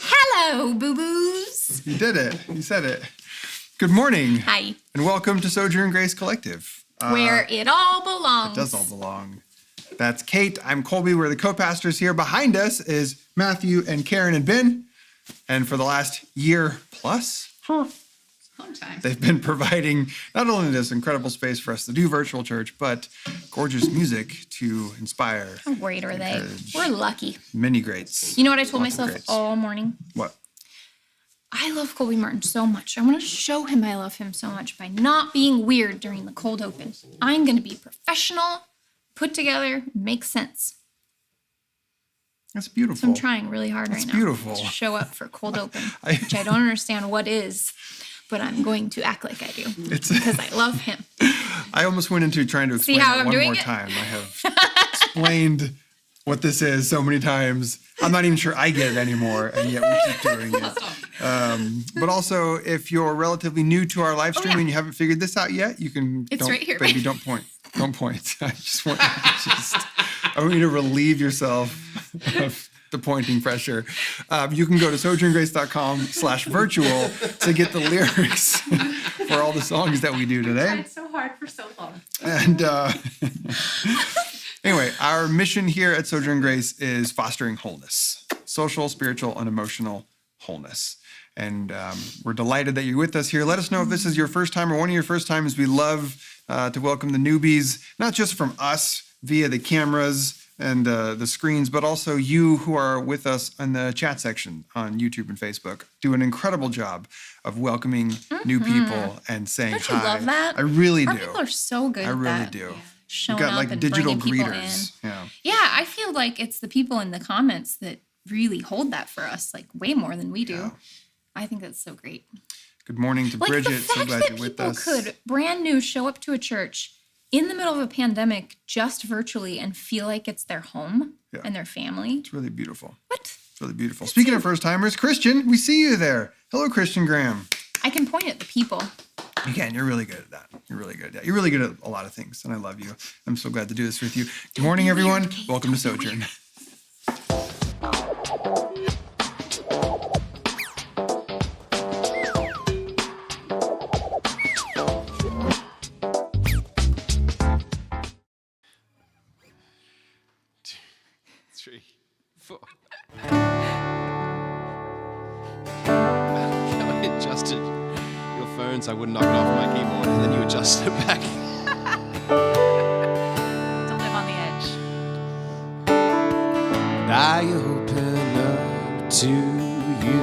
Hello, boo-boos. You did it. You said it. Good morning. Hi. And welcome to Sojourn Grace Collective. Where it all belongs. It does all belong. That's Kate. I'm Colby. We're the co-pastors here. Behind us is Matthew and Karen and Ben. And for the last year plus, Long time. they've been providing not only this incredible space for us to do virtual church, but gorgeous music to inspire. How great are they? encourage We're lucky. Many greats. You know what I told Lots of myself greats. all morning? What? I love Colby Martin so much. I want to show him I love him so much by not being weird during the cold open. I'm going to be professional, put together, make sense. That's beautiful. So I'm trying really hard right now. beautiful. To show up for cold open, which I don't understand what is, but I'm going to act like I do because I love him. I almost went into trying to explain how it I'm one doing more it? time. I have explained what this is so many times. I'm not even sure I get it anymore, and yet we keep doing it. But also, if you're relatively new to our live stream and you haven't figured this out yet, you can. It's right here, baby. right? Don't point. Don't point. I want you to relieve yourself of the pointing pressure. You can go to sojourngrace.com/virtual to get the lyrics for all the songs that we do today. I tried so hard for so long. And anyway, our mission here at Sojourn Grace is fostering wholeness, social, spiritual, and emotional wholeness. And we're delighted that you're with us here. Let us know if this is your first time or one of your first times. We love to welcome the newbies, not just from us via the cameras and the screens, but also you who are with us in the chat section on YouTube and Facebook. Do an incredible job of welcoming new people and saying Don't you hi. love that? I really Our do. people are so good I at really that. do. Showing We've got up like and digital bringing people greeters. Yeah. Yeah, I feel like it's the people in the comments that really hold that for us, like way more than we do. Yeah. I think that's so great. Good morning to Like Bridget. the So fact glad that you're with people us. could brand new show up to a church in the middle of a pandemic just virtually and feel like it's their home Yeah. and their family. It's really beautiful. What? It's really beautiful. Speaking of first timers, Christian, we see you there. Hello, Christian Graham. I can point at the people. You can. You're really good at that. You're really good at that. You're really good at a lot of things, and I love you. I'm so glad to do this with you. Good morning, everyone. Welcome to Sojourn. Three, four. I adjusted your phone so I wouldn't knock it off my keyboard, and then you adjusted it back. To live on the edge. I open up to you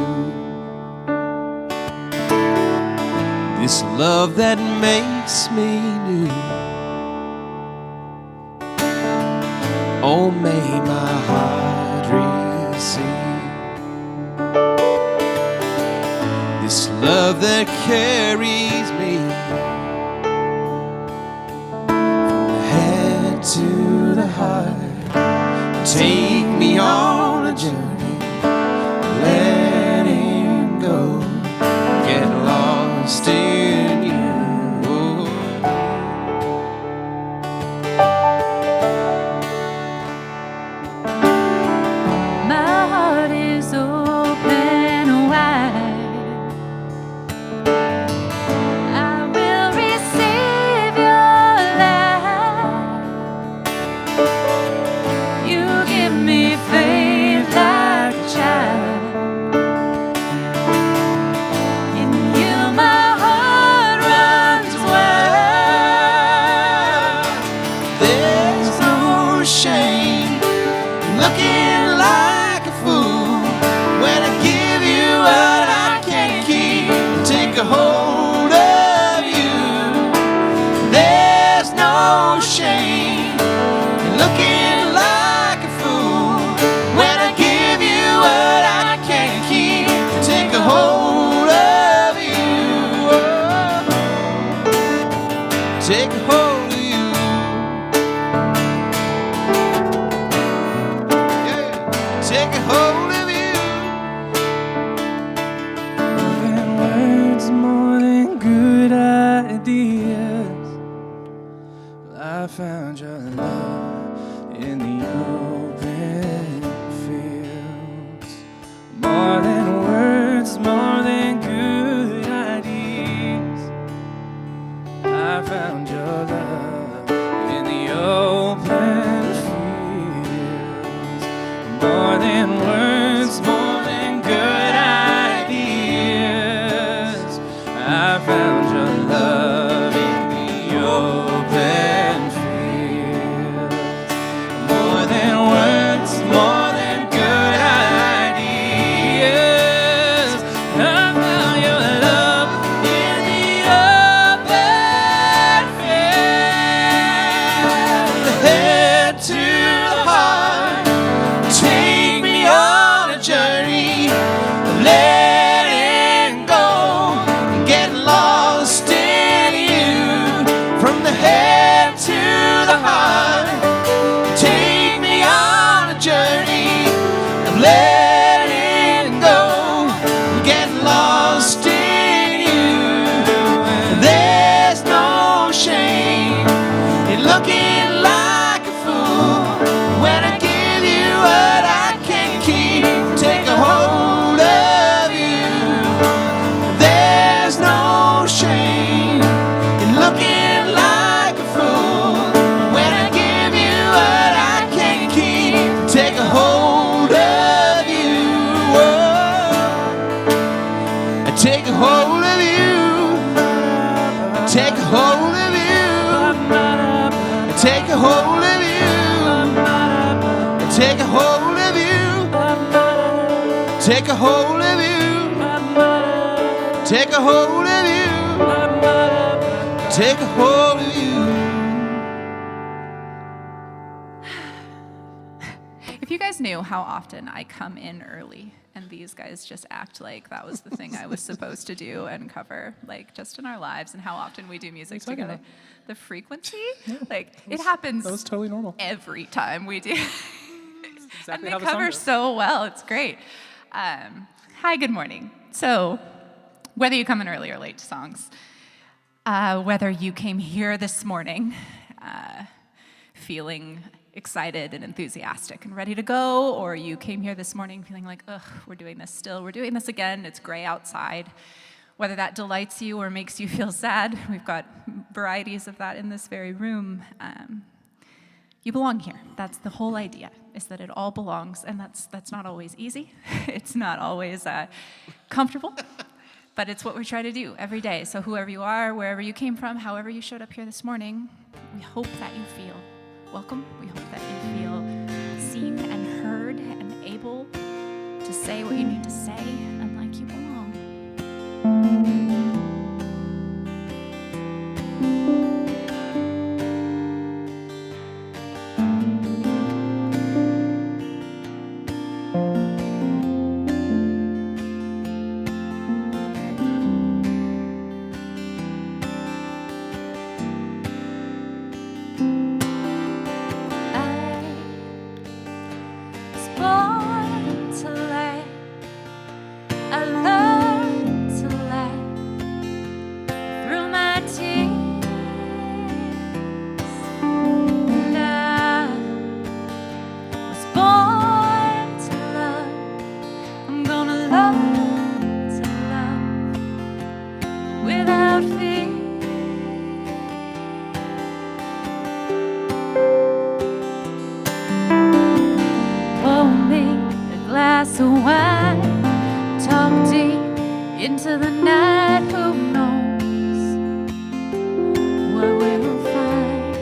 this love that makes me new. Oh, may my heart receive this love that carries me from the head to the heart. Take me on a journey, letting go, get lost in you. My heart is open wide. I will receive your light. You give me faith like a child. In you my heart runs wild. There's no shame in looking like a fool when I give you what I can't keep. Take a hold of you. There's no shame in looking like a fool when I give you what I can't keep. Take a hold of you. Take a hold of you. Yeah. Take a hold of you. More than words, more than good ideas. I found your love in the open fields. More than words, more than good ideas. I found your love in the open fields. More than words, more than good ideas. I found your love in the open fields. More than words, more than good ideas. I found your love in the open fields. The head to the heart. Take me on a journey, letting go, get lost in you. From the head to the heart. Take me on a journey, letting go, get lost in you. There's no shame in looking like a fool when I give you what I can't keep. take a hold of you, take a hold of you, take a hold of you. If you guys knew how often I come in early and these guys just act like that was the thing I was supposed to do and cover, like just in our lives, and how often we do music talking together. about? The frequency, like it happens That was totally normal. every time we do. Exactly And they how the song cover goes. so well. It's great. Hi, good morning. So, whether you come in early or late to songs, whether you came here this morning feeling excited and enthusiastic and ready to go, or you came here this morning feeling like, ugh, we're doing this still, we're doing this again, it's gray outside. Whether that delights you or makes you feel sad, we've got varieties of that in this very room. You belong here. That's the whole idea, is that it all belongs, and that's not always easy. It's not always comfortable, but it's what we try to do every day. So whoever you are, wherever you came from, however you showed up here this morning, we hope that you feel welcome. We hope that you feel seen and heard and able to say what you need to say and like you belong. Into the night, who knows what we will find?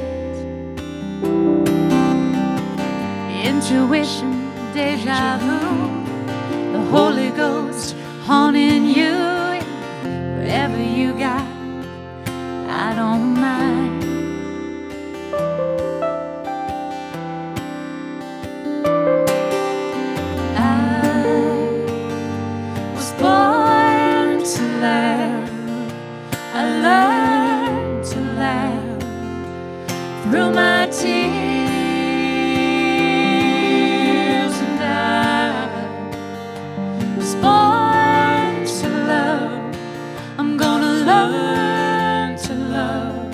Intuition, deja vu, the Holy Ghost haunting you. Whatever you got, I don't mind. Through my tears, and I was born to love. I'm gonna learn to love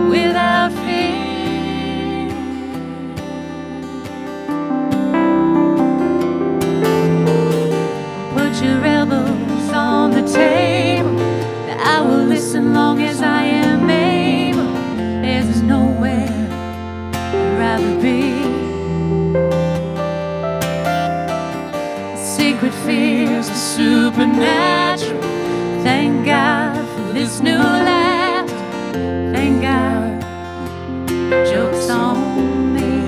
without fear. Put your elbows on the table. I will listen long as I am able. There's nowhere I'd rather be. Secret fears are supernatural. Thank God for this new laugh. Thank God, joke's on me.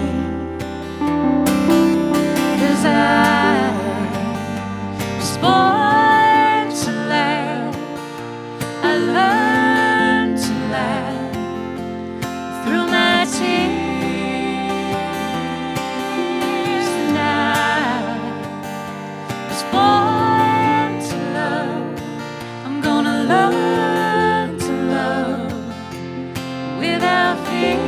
'Cause I was born to laugh. I learned to laugh through my tears, and I was born to love. I'm gonna learn to love without fear.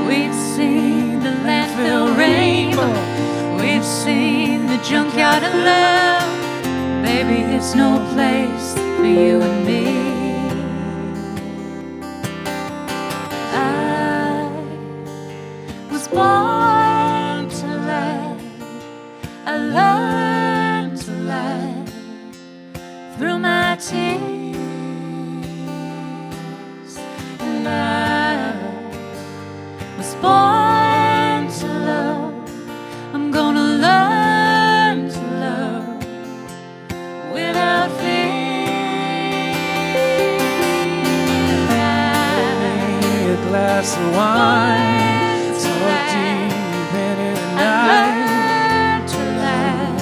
We've seen the landfill rainbow. We've seen the junkyard of love. Baby, it's no place for you and me. I was born to laugh. I learned to laugh through my tears. And I was born to love. I'm gonna learn to love without fear. A glass of wine, so deep in it, and I learned to laugh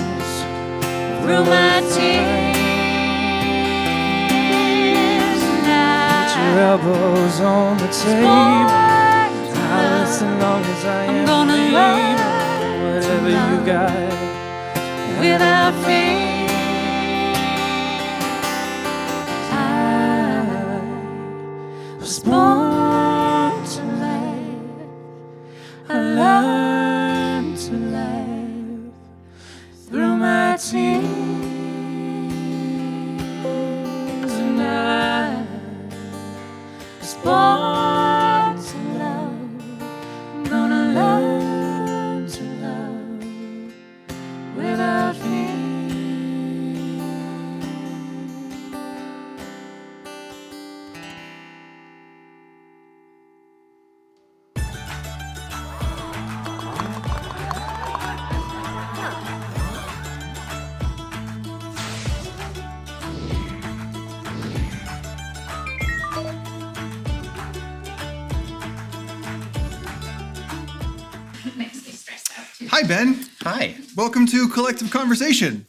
through my tears. put your elbows on the table. I'll listen long as I am gonna able. learn Whatever you got. without fear. I was born to laugh. I learned to laugh through my tears. And I was born to love. I'm gonna learn to love without fear. Hi, Ben. Hi. Welcome to Collective Conversation.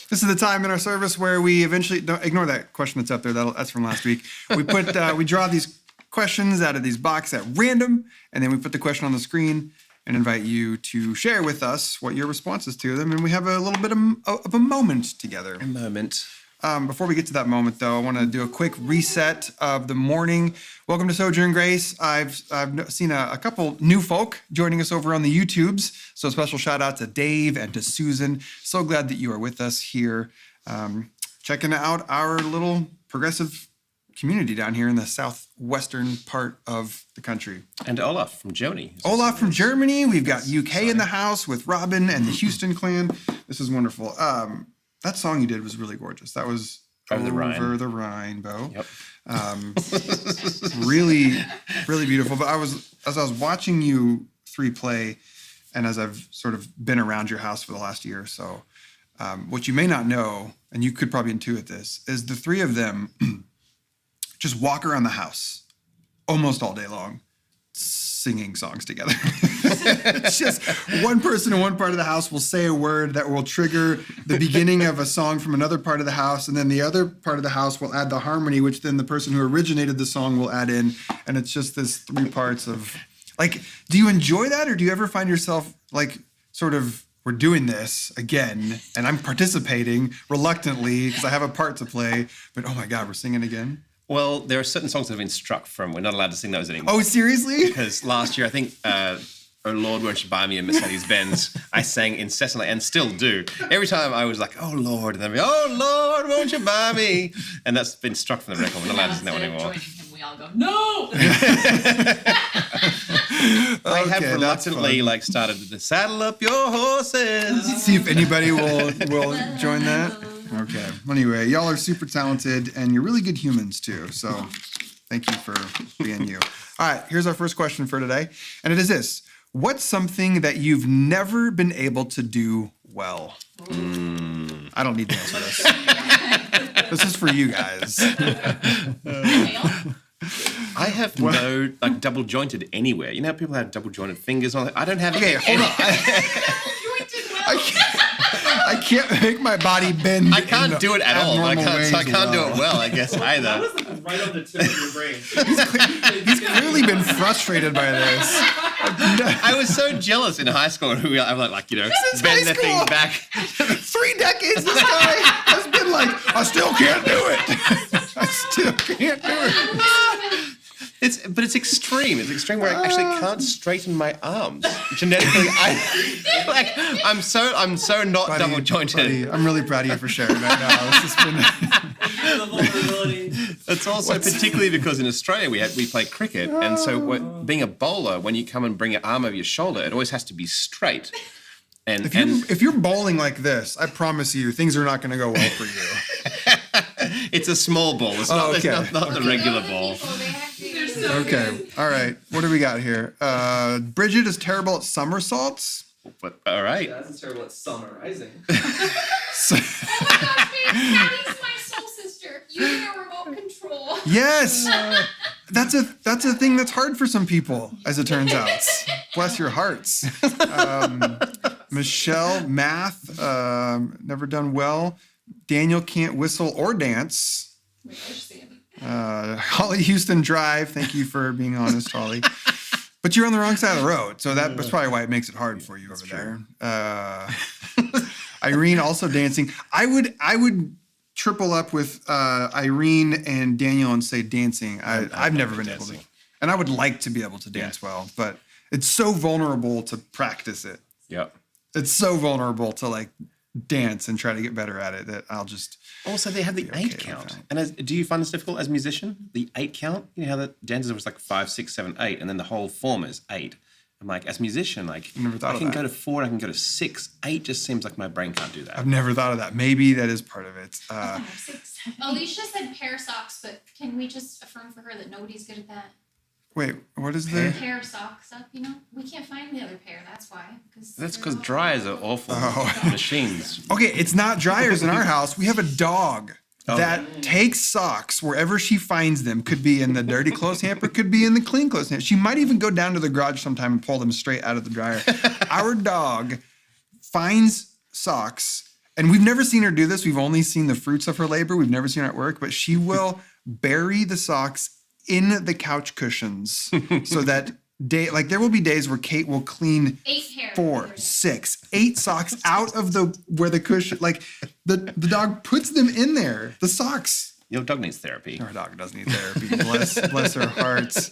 This is the time in our service where we eventually don't ignore that question that's up there. That's from last week. We put we draw these questions out of these boxes at random, and then we put the question on the screen and invite you to share with us what your responses to them. And we have a little bit of a moment together. A moment. Before we get to that moment, though, I want to do a quick reset of the morning. Welcome to Sojourn Grace. I've seen a couple new folk joining us over on the YouTubes. So a special shout out to Dave and to Susan. So glad that you are with us here, checking out our little progressive community down here in the southwestern part of the country. And Olaf from Germany. Olaf from Germany. We've got UK in the house with Robin and the Houston clan. This is wonderful. That song you did was really gorgeous. That was Over the Rhine. Over the Rhine, Bo. Yep. Really, really beautiful. But as I was watching you three play, and as I've sort of been around your house for the last year or so, what you may not know, and you could probably intuit this, is the three of them just walk around the house almost all day long, singing songs together. It's just one person in one part of the house will say a word that will trigger the beginning of a song from another part of the house, and then the other part of the house will add the harmony, which then the person who originated the song will add in, and it's just this three parts of, like, do you enjoy that, or do you ever find yourself, like, sort of, we're doing this again, and I'm participating reluctantly because I have a part to play, but oh my God, we're singing again? Well, there are certain songs that have been struck from. We're not allowed to sing those anymore. Oh, seriously? Because last year, I think, Oh Lord, Won't You Buy Me a Mercedes-Benz, I sang incessantly and still do. Every time I was like, oh Lord, and then oh Lord, won't you buy me? And that's been struck from the record. We're not allowed to sing that one anymore. Joining him, we all go, no! I have Okay, reluctantly that's fun. started to saddle up your horses. See if anybody will join that. Okay. Anyway, y'all are super talented and you're really good humans too. So thank you for being you. All right, here's our first question for today. And it is this. What's something that you've never been able to do well? I don't need to answer this. This is for you guys. I have no double jointed anywhere. You know how people have double jointed fingers on it? I don't have Okay, hold on. I can't make my body bend. I can't do it at all. I abnormal can't do ways it well, I guess, either. Right on the tip of your brain. He's clearly been frustrated by this. I was so jealous in high school. I'm like, is bend high the thing school. back. 3 decades this guy has been like, I still can't do it. I still can't do it. But it's extreme. It's extreme where I actually can't straighten my arms. Genetically, I'm so not Buddy, double jointed. buddy, I'm really proud of you for sharing right now. This has been The vulnerability. It's also particularly because in Australia we play cricket, and so being a bowler, when you come and bring your arm over your shoulder, it always has to be straight. And If you're bowling like this, I promise you, things are not going to go well for you. it's a small ball. It's not the regular ball. Okay. All right. What do we got here? Bridget is terrible at somersaults. But all right. That's terrible at summarizing. Oh my gosh, man, Patty's my soul sister. Using a remote control. Yes. That's a thing that's hard for some people, as it turns out. Bless your hearts. Michelle, math, never done well. Daniel can't whistle or dance. Holly Houston Drive. Thank you for being honest, Holly. But you're on the wrong side of the road, so that's probably why it makes it hard for you over there. Irene also dancing. I would triple up with Irene and Daniel and say dancing. I've never been able to, and I would like to be able to dance well, but it's so vulnerable to practice it. Yep. It's so vulnerable to like dance and try to get better at it that I'll just. Also, they have the okay 8 with count. that. And do you find this difficult as a musician? The 8 count? You know how the dances was like 5, 6, 7, 8, and then the whole form is 8. I'm like, as a musician, like Never thought I of can that. go to 4, I can go to 6. 8 just seems like my brain can't do that. I've never thought of that. Maybe that is part of it. Alicia said pair socks, but can we just affirm for her that nobody's good at that? Wait, what is the? Pair socks up, you know? We can't find the other pair, that's why. That's because dryers are awful machines. Okay, it's not dryers in our house. We have a dog that takes socks wherever she finds them. Could be in the dirty clothes hamper, could be in the clean clothes hamper. She might even go down to the garage sometime and pull them straight out of the dryer. Our dog finds socks, and we've never seen her do this. We've only seen the fruits of her labor. We've never seen her at work, but she will bury the socks in the couch cushions so that there will be days where Kate will clean 8 pairs. 4, 6, 8 socks out of where the cushion, like the dog puts them in there. The socks. Your dog needs therapy. Our dog does need therapy. Bless her hearts.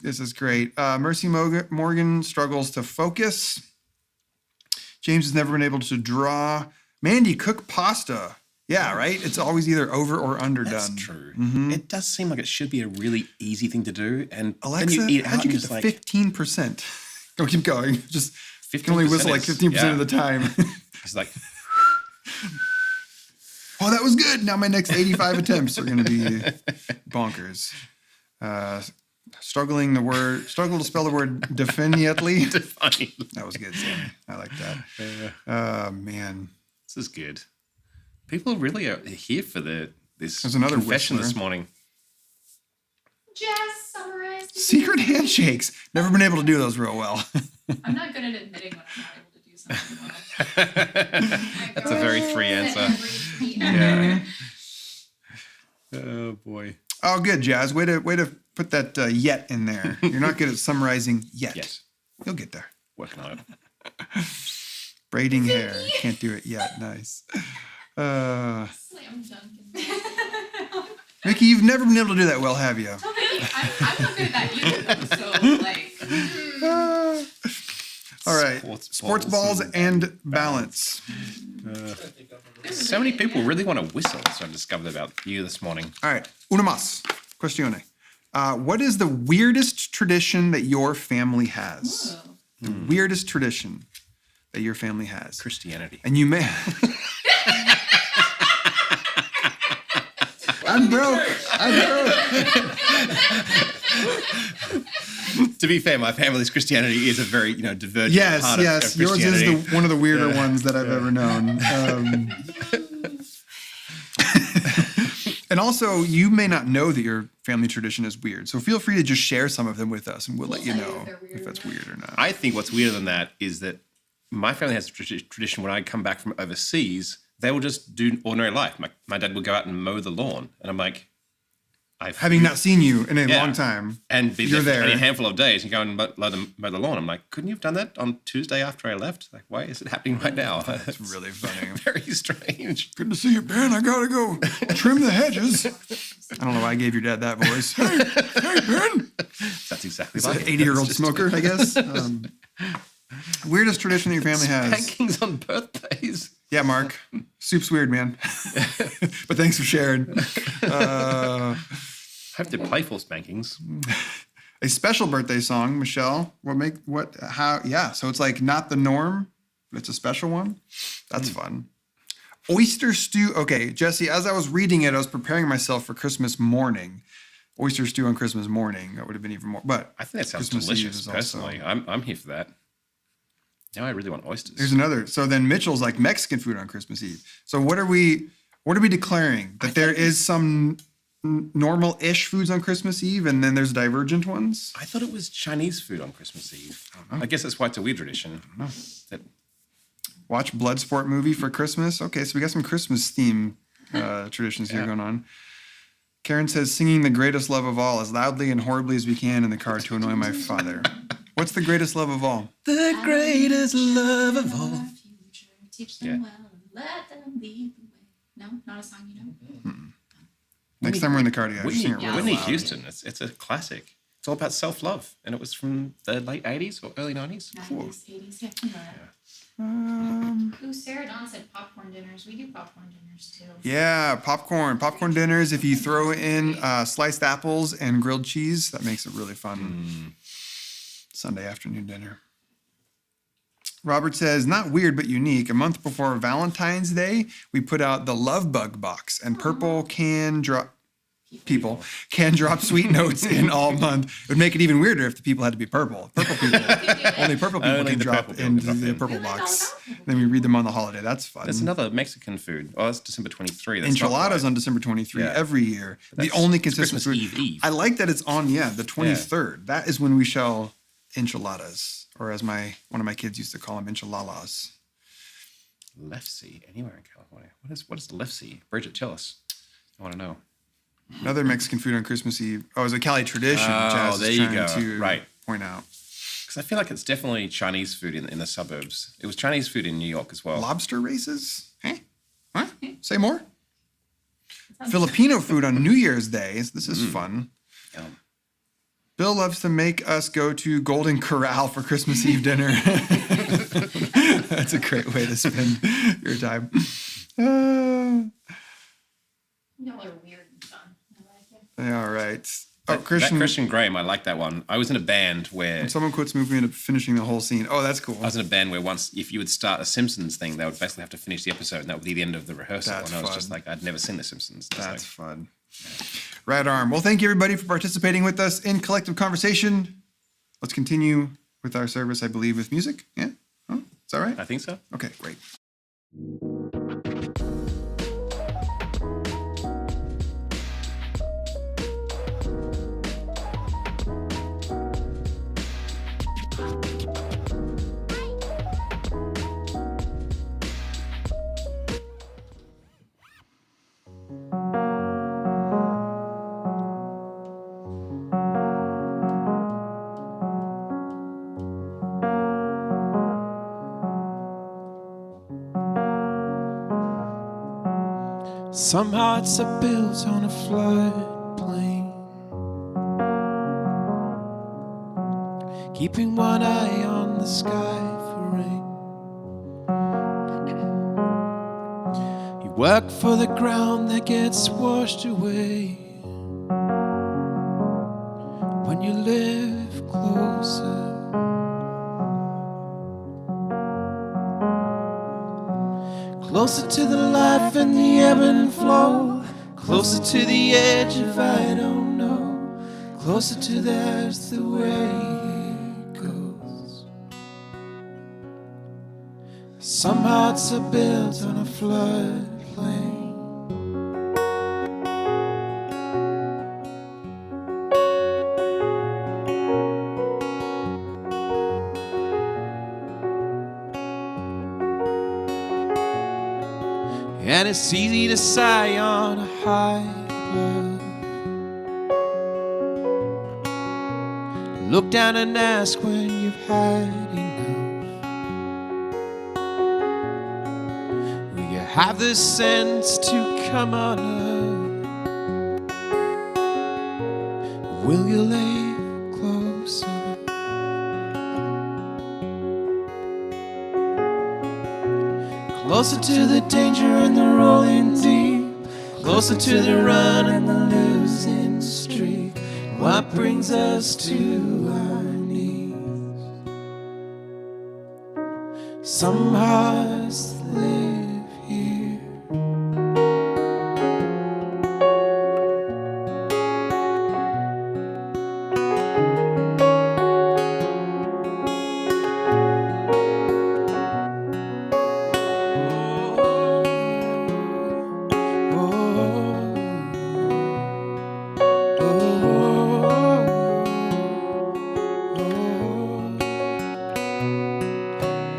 This is great. Mercy Morgan struggles to focus. James has never been able to draw. Mandy, cook pasta. Yeah, right? It's always either over or underdone. That's true. It does seem like it should be a really easy thing to do. And Alexa, then you eat how'd out you and get just to like 15%? Go, keep going. Just you can only 15% whistle like is- 15% of the time. it's like Oh, that was good. Now my next 85 attempts are going to be bonkers. Struggle to spell the word definitely. funny. That was good, Sammy. I like that. Man. This is good. People really are here for this There's another confession whistler. this morning. Jazz summarized. Secret handshakes. Never been able to do those real well. I'm not good at admitting when I'm not able to do something well. That's a very free answer. Yeah. Oh boy. Oh, good, Jazz. Way to put that yet in there. You're not good at summarizing yet. Yes. You'll get there. Working on it. Braiding hair. Can't do it yet. Nice. Slam Duncan. Mickey, you've never been able to do that well, have you? I'm not good at that either. So like, All right. Sports balls and balance. So many people really want to whistle, so I discovered about you this morning. All right. Una más. Questione. What is the weirdest tradition that your family has? The weirdest tradition that your family has. Christianity. And you may. I'm broke. To be fair, my family's Christianity is a very, divergent Yes, part of yes. Yours Christianity. is one of the weirder ones that I've ever known. And also, you may not know that your family tradition is weird. So feel free to just share some of them with us, and we'll let you know if that's weird or not. I think what's weirder than that is that my family has a tradition when I come back from overseas, they will just do ordinary life. My dad will go out and mow the lawn. And I'm like, Having not seen you in a Yeah. long time, and be you're there for there. only a handful of days and go and mow the lawn. I'm like, couldn't you have done that on Tuesday after I left? Like, why is it happening right now? It's really funny. Very strange. Good to see you, Ben. I gotta go trim the hedges. I don't know why I gave your dad that voice. Hey, Ben. That's exactly It's like an it. 80-year-old It's just smoker, I guess. Weirdest tradition that your family has. Spankings on birthdays. Yeah, Mark. Soup's weird, man. But thanks for sharing. I have to playful spankings. A special birthday song, Michelle. So it's like not the norm, but it's a special one. That's fun. Oyster stew. Okay, Jesse, as I was reading it, I was preparing myself for Christmas morning. Oyster stew on Christmas morning. That would have been even more. But I think that sounds Christmas Eve delicious, is also- personally. I'm here for that. Now I really want oysters. Here's another. So then Mitchell's like Mexican food on Christmas Eve. So what are we declaring? That there is some normal-ish foods on Christmas Eve, and then there's divergent ones? I thought it was Chinese food on Christmas Eve. I guess that's why it's a weird tradition. That Watch Bloodsport movie for Christmas. Okay, so we got some Christmas theme traditions here going on. Karen says, singing the greatest love of all as loudly and horribly as we can in the car to annoy my father. What's the greatest love of all? the greatest love of all. Future, teach them well, let them lead the way. No, not a song you know. Next time we're in the car together, just sing it really Whitney loud. Houston. It's a classic. It's all about self-love, and it was from the late 80s or early 90s. 90s, 80s, yeah. You know that. Ooh, Sarah Dawn said popcorn dinners. We do popcorn dinners too. Yeah, popcorn dinners. If you throw in sliced apples and grilled cheese, that makes it really fun. Sunday afternoon dinner. Robert says, not weird, but unique. A month before Valentine's Day, we put out the Love Bug box, and people can drop sweet notes in all month. It would make it even weirder if the people had to be purple. Purple people, only purple people Only can the drop purple people into can drop the in. purple box. Then we read them on the holiday. That's fun. That's another Mexican food. Oh, that's December 23. That's not Enchiladas right. on December 23 Yeah. every year. The That's- only it's consistent Christmas food. Eve. I like that it's on, the 23rd. That is when we shall enchiladas, or as one of my kids used to call them, enchiladas. Left sea, anywhere in California. What is the left sea? Bridget, tell us. I want to know. Another Mexican food on Christmas Eve. Oh, it's a Cali tradition. Oh, Jazz there is you trying go. to Right. point out. Because I feel like it's definitely Chinese food in the suburbs. It was Chinese food in New York as well. Lobster races? Hey, what? Say more. Filipino food on New Year's Day. This is fun. Yum. Bill loves to make us go to Golden Corral for Christmas Eve dinner. That's a great way to spend your time. Y'all are weird and fun. I like it. All right. Oh, That Christian. Christian Graham, I like that one. I was in a band where Someone quotes me, we end up finishing the whole scene. Oh, that's cool. I was in a band where once, if you would start a Simpsons thing, they would basically have to finish the episode, and that would be the end of the rehearsal. That's and I was fun. just like, I'd never seen the Simpsons. It's That's like, fun. Right arm. Well, thank you everybody for participating with us in collective conversation. Let's continue with our service, I believe, with music. Yeah? Oh, is that right? I think so. Okay, great. Some hearts are built on a floodplain, keeping one eye on the sky for rain. You work for the ground that gets washed away when you live closer. Closer to the life and the ebb and flow, closer to the edge of I don't know, closer to that's the way it goes. Some hearts are built on a floodplain. And it's easy to sigh on a high bluff. Look down and ask when you've had enough. Will you have the sense to come on up? Will you lay closer? Closer to the danger and the rolling deep, closer to the run and the losing streak. What brings us to our knees? Some hearts live here.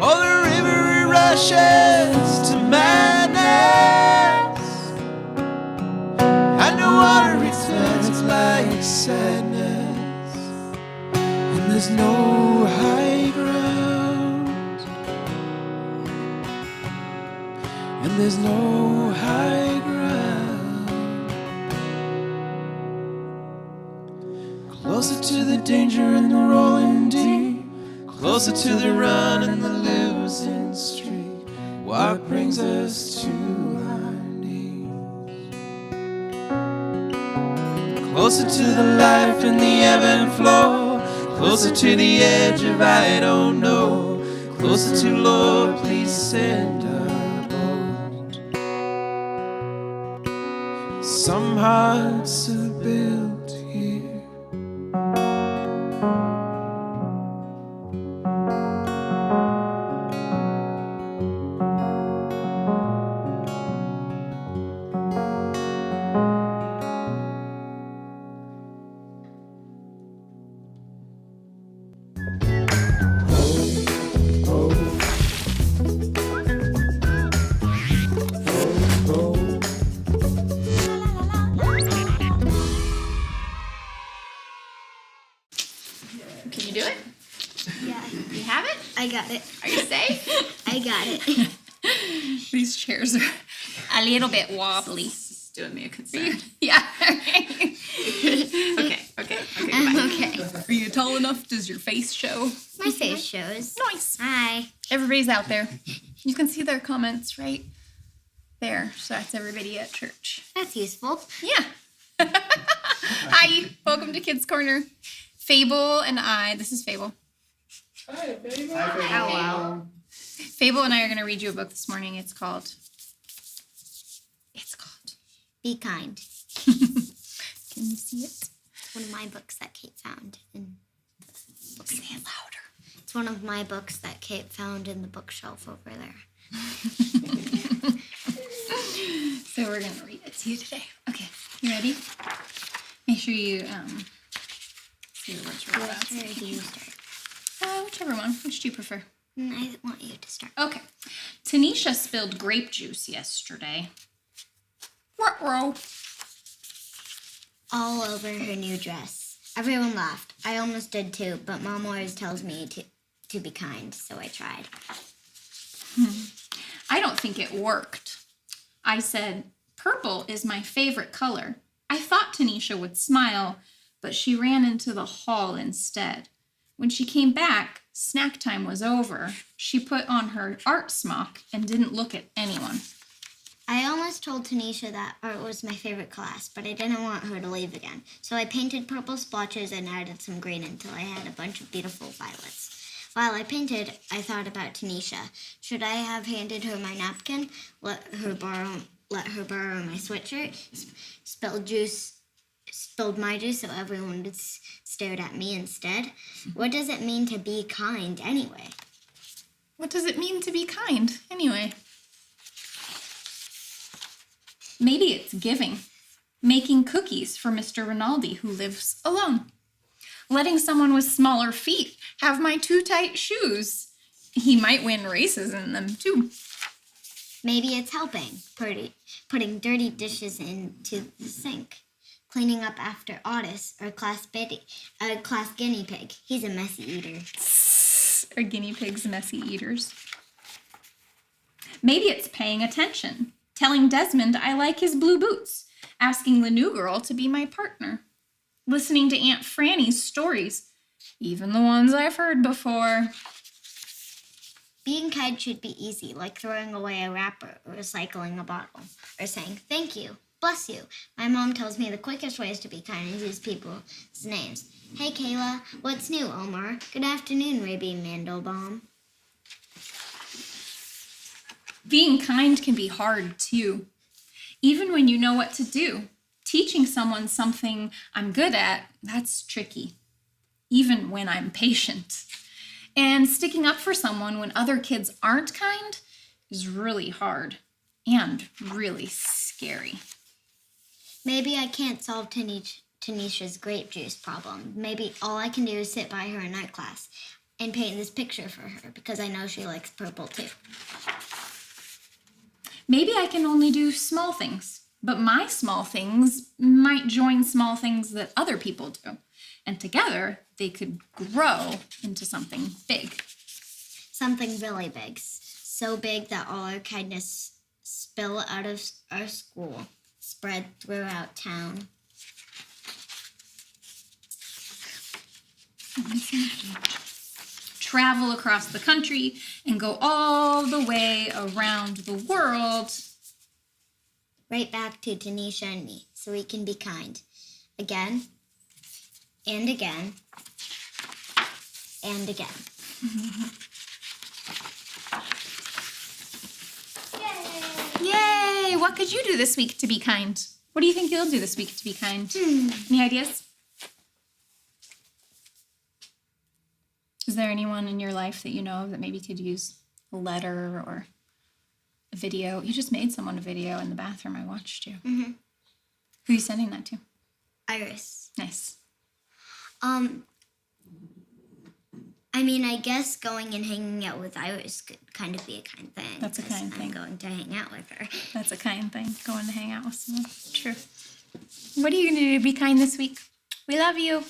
Oh, the river rushes to madness, and the water returns like sadness, and there's no high ground, and there's no high ground. Closer to the danger and the rolling deep, closer to the run and the losing streak. What brings us to our knees? Closer to the life and the ebb and flow, closer to the edge of I don't know, closer to Lord, please send a boat. Some hearts are built here. Can you do it? Yeah, You have it? I got it. Are you safe? I got it. These chairs are a little bit wobbly. It's doing me a concern. Yeah. Okay. I'm Goodbye. okay. Are you tall enough? Does your face show? My face shows. Nice. Hi. Everybody's out there. You can see their comments right there. So that's everybody at church. That's useful. Yeah. Hi. Welcome to Kids Corner. Fable and I, this is Fable. Hello. Fable and I are going to read you a book this morning. It's called Be kind. Can you see it? One of my books that Kate found in. Say it louder. It's one of my books that Kate found in the bookshelf over there. So we're going to read it to you today. Okay. You ready? Make sure you see the words real fast. Or do you start? Whichever one. Which do you prefer? I want you to start. Okay. Tanisha spilled grape juice yesterday. Ruh-roh. All over her new dress. Everyone laughed. I almost did too, but Mom always tells me to be kind, so I tried. I don't think it worked. I said, purple is my favorite color. I thought Tanisha would smile, but she ran into the hall instead. When she came back, snack time was over. She put on her art smock and didn't look at anyone. I almost told Tanisha that art was my favorite class, but I didn't want her to leave again. So I painted purple splotches and added some green until I had a bunch of beautiful violets. While I painted, I thought about Tanisha. Should I have handed her my napkin, let her borrow my sweatshirt, spilled my juice so everyone would stared at me instead? What does it mean to be kind anyway? What does it mean to be kind, anyway? Maybe it's giving. Making cookies for Mr. Rinaldi, who lives alone. Letting someone with smaller feet have my too tight shoes. He might win races in them, too. Maybe it's helping, putting dirty dishes into the sink, cleaning up after Otis or class guinea pig. He's a messy eater. Are guinea pigs messy eaters? Maybe it's paying attention. Telling Desmond I like his blue boots. Asking the new girl to be my partner. Listening to Aunt Franny's stories, even the ones I've heard before. Being kind should be easy, like throwing away a wrapper or recycling a bottle, or saying thank you, Bless you. My mom tells me the quickest ways to be kind is use people's names. Hey, Kayla. What's new, Omar? Good afternoon, Raby Mandelbaum. Being kind can be hard too, even when you know what to do. Teaching someone something I'm good at, that's tricky, even when I'm patient. And sticking up for someone when other kids aren't kind is really hard and really scary. Maybe I can't solve Tanisha's grape juice problem. Maybe all I can do is sit by her in art class and paint this picture for her because I know she likes purple too. Maybe I can only do small things, but my small things might join small things that other people do. And together, they could grow into something big. Something really big. So big that all our kindness spill out of our school, spread throughout town. Travel across the country and go all the way around the world. Right back to Tanisha and me, so we can be kind. Again, and again, and again. Yay! What could you do this week to be kind? What do you think you'll do this week to be kind? Any ideas? Is there anyone in your life that you know of that maybe could use a letter or a video? You just made someone a video in the bathroom. I watched you. Mm-hmm. Who are you sending that to? Iris. Nice. I mean, I guess going and hanging out with Iris could kind of be a kind thing. That's a 'cause kind thing. I'm going to hang out with her. That's a kind thing, going to hang out with someone. True. What are you going to do to be kind this week? We love you.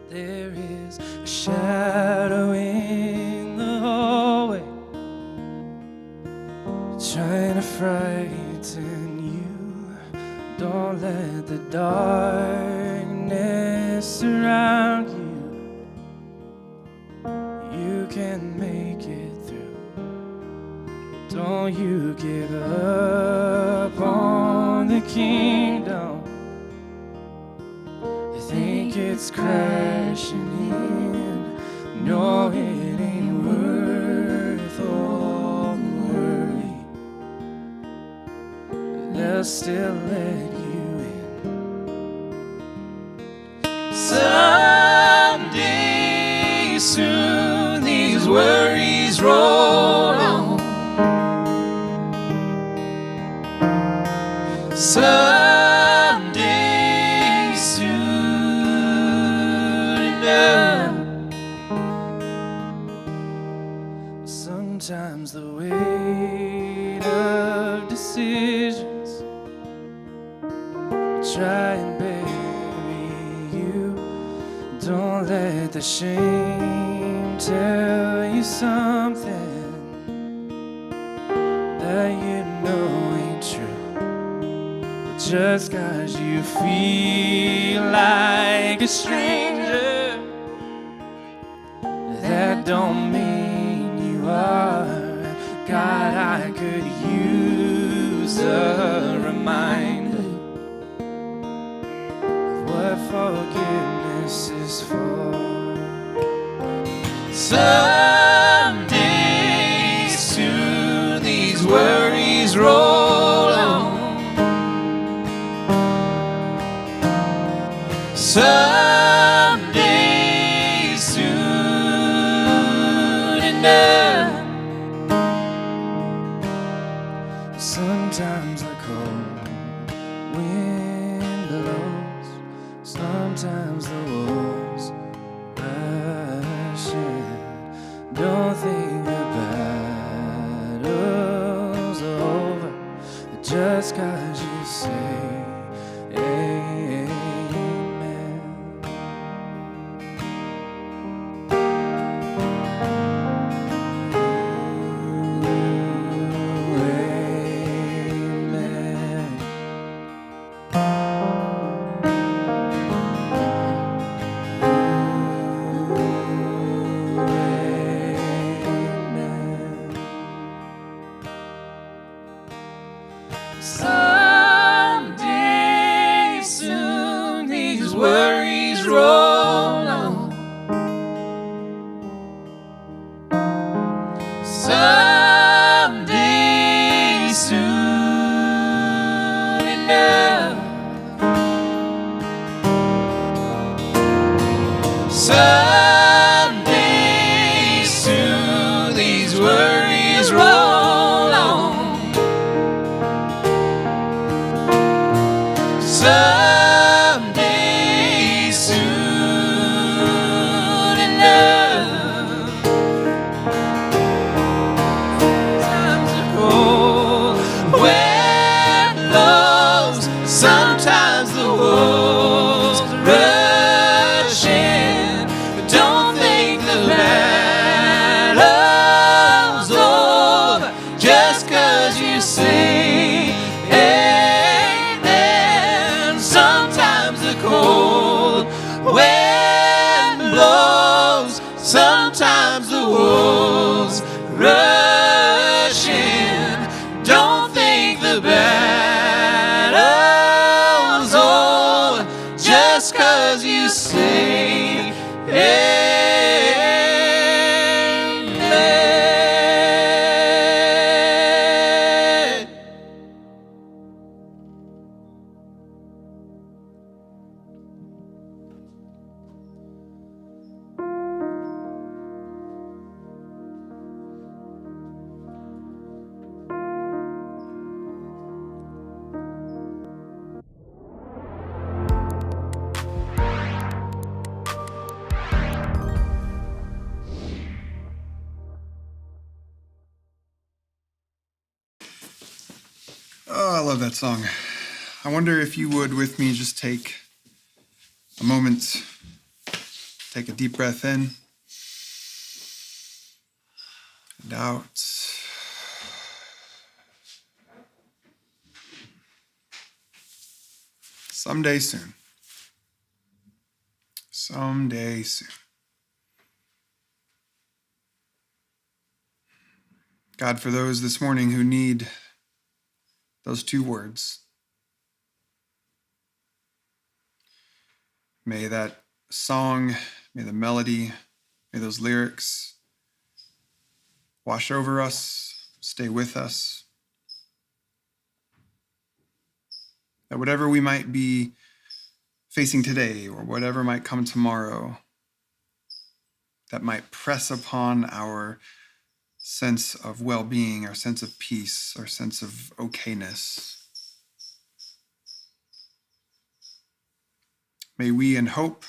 There is a shadow in the hallway trying to frighten you. Don't let the darkness surround you. You can make it through. Don't you give up on the kingdom. Think it's crashing in. No, it ain't worth all the worry. They'll still let you in. Someday soon these worries roll on. Someday soon enough. Sometimes the weight of decisions try and bury you. Don't let the shame tell you something that you know ain't true. Just 'cause you feel like a stranger, that don't mean you are. God, I could use a reminder of what forgiveness is for. Someday soon these worries roll on. Someday soon enough. Sometimes the cold wind just 'cause you say amen. Amen. Amen. Someday soon these worries roll on. Someday soon enough. Someday soon these worries roll on. Someday soon enough. Times are cold, wind blows. Sometimes the wolves rush in, but don't think the battle's over just 'cause you say amen. Sometimes the cold wind blows. Sometimes the wolves rush in. Don't think the battle's over just 'cause you say amen. Oh, I love that song. I wonder if you would, with me, just take a moment, take a deep breath in and out. Someday soon. Someday soon. God, for those this morning who need those two words, may that song, may the melody, may those lyrics wash over us, stay with us. That whatever we might be facing today or whatever might come tomorrow, that might press upon our sense of well-being, our sense of peace, our sense of okayness. May we in hope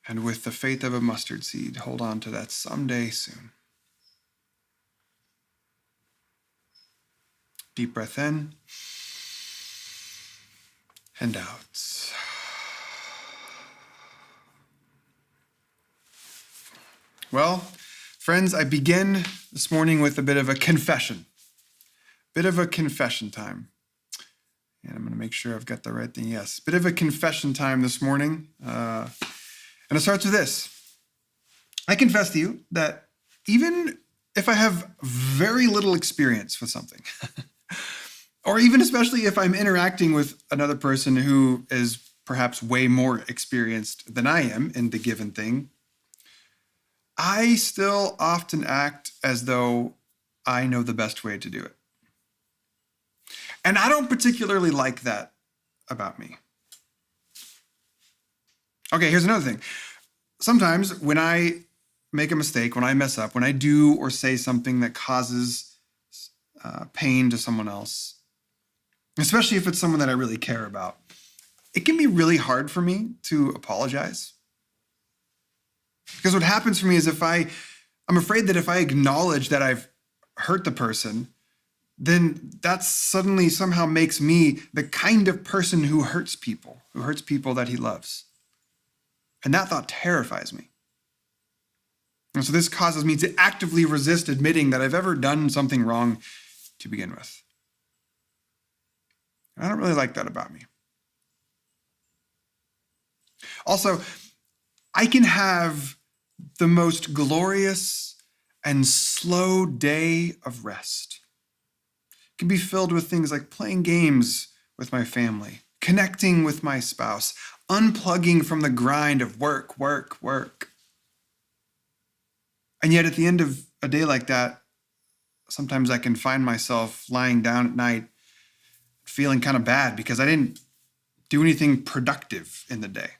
and with the faith of a mustard seed hold on to that someday soon. Deep breath in and out. Well, friends, I begin this morning with a bit of a confession. Bit of a confession time. And I'm going to make sure I've got the right thing. Yes, bit of a confession time this morning. And it starts with this. I confess to you that even if I have very little experience with something, or even especially if I'm interacting with another person who is perhaps way more experienced than I am in the given thing, I still often act as though I know the best way to do it. And I don't particularly like that about me. Okay, here's another thing. Sometimes when I make a mistake, when I mess up, when I do or say something that causes pain to someone else, especially if it's someone that I really care about, it can be really hard for me to apologize. Because what happens for me is I'm afraid that if I acknowledge that I've hurt the person, then that suddenly somehow makes me the kind of person who hurts people that he loves. And that thought terrifies me. And so this causes me to actively resist admitting that I've ever done something wrong to begin with. I don't really like that about me. Also, I can have the most glorious and slow day of rest. It can be filled with things like playing games with my family, connecting with my spouse, unplugging from the grind of work, work, work. And yet at the end of a day like that, sometimes I can find myself lying down at night feeling kind of bad because I didn't do anything productive in the day.